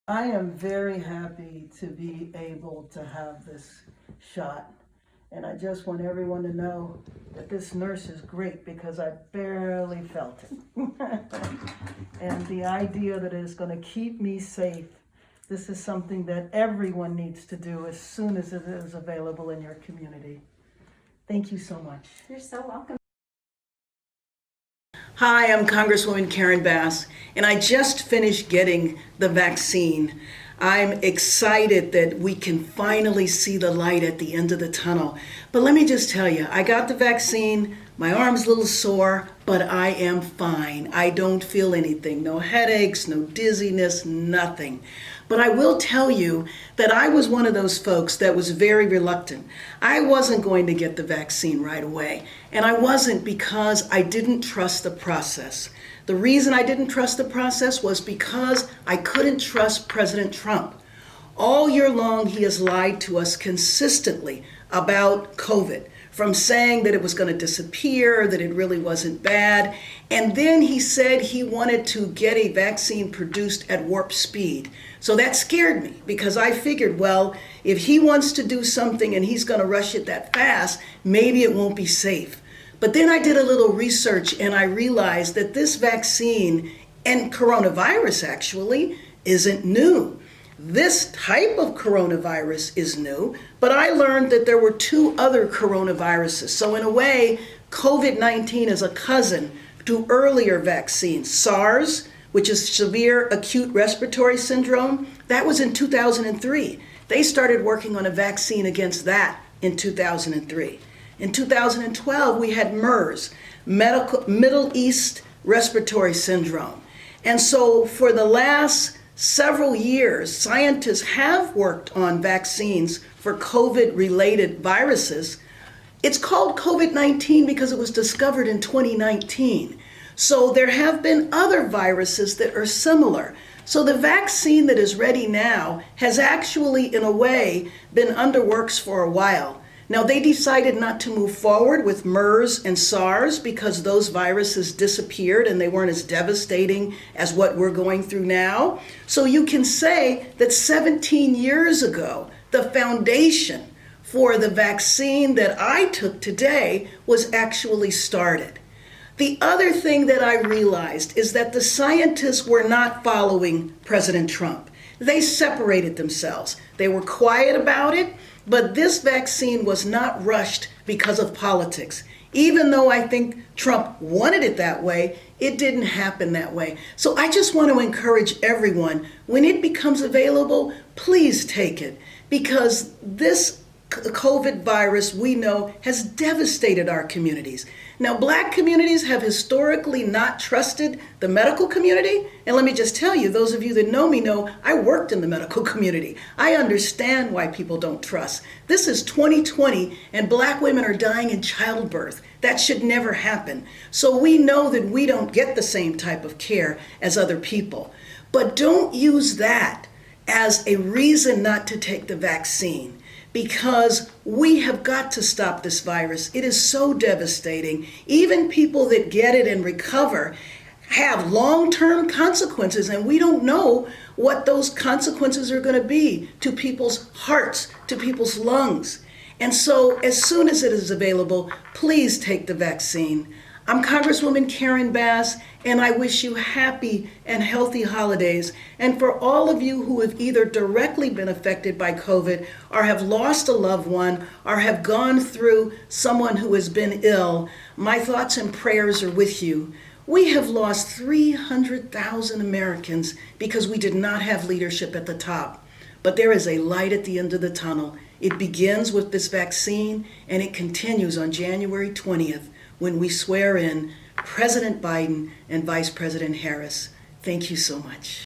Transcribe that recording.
I am very happy to be able to have this shot. And I just want everyone to know that this nurse is great because I barely felt it. And the idea that it's going to keep me safe, this is something that everyone needs to do as soon as it is available in your community. Thank you so much. You're so welcome. Hi, I'm Congresswoman Karen Bass, and I just finished getting the vaccine. I'm excited that we can finally see the light at the end of the tunnel. But let me just tell you, I got the vaccine, my arm's a little sore, but I am fine. I don't feel anything, no headaches, no dizziness, nothing. But I will tell you that I was one of those folks that was very reluctant. I wasn't going to get the vaccine right away. And I wasn't because I didn't trust the process. The reason I didn't trust the process was because I couldn't trust President Trump. All year long, he has lied to us consistently about COVID, from saying that it was going to disappear, that it really wasn't bad. And then he said he wanted to get a vaccine produced at warp speed. So that scared me because I figured, well, if he wants to do something and he's going to rush it that fast, maybe it won't be safe. But then I did a little research and I realized that this vaccine and coronavirus actually isn't new. This type of coronavirus is new, but I learned that there were two other coronaviruses. So in a way, COVID-19 is a cousin to earlier vaccines. SARS, which is severe acute respiratory syndrome, that was in 2003. They started working on a vaccine against that in 2003. In 2012, we had MERS, Middle East Respiratory Syndrome. And so for the last several years, scientists have worked on vaccines for COVID-related viruses. It's called COVID-19 because it was discovered in 2019. So there have been other viruses that are similar. So the vaccine that is ready now has actually, in a way, been under works for a while. Now, they decided not to move forward with MERS and SARS because those viruses disappeared and they weren't as devastating as what we're going through now. So you can say that 17 years ago, the foundation for the vaccine that I took today was actually started. The other thing that I realized is that the scientists were not following President Trump. They separated themselves. They were quiet about it. But this vaccine was not rushed because of politics. Even though I think Trump wanted it that way, it didn't happen that way. So I just want to encourage everyone, when it becomes available, please take it. Because this COVID virus, we know, has devastated our communities. Now, Black communities have historically not trusted the medical community. And let me just tell you, those of you that know me know I worked in the medical community. I understand why people don't trust. This is 2020 and Black women are dying in childbirth. That should never happen. So we know that we don't get the same type of care as other people. But don't use that as a reason not to take the vaccine. Because we have got to stop this virus. It is so devastating. Even people that get it and recover have long-term consequences, and we don't know what those consequences are going to be to people's hearts, to people's lungs. And so as soon as it is available, please take the vaccine. I'm Congresswoman Karen Bass, and I wish you happy and healthy holidays. And for all of you who have either directly been affected by COVID or have lost a loved one or have gone through someone who has been ill, my thoughts and prayers are with you. We have lost 300,000 Americans because we did not have leadership at the top. But there is a light at the end of the tunnel. It begins with this vaccine, and it continues on January 20th. When we swear in President Biden and Vice President Harris. Thank you so much.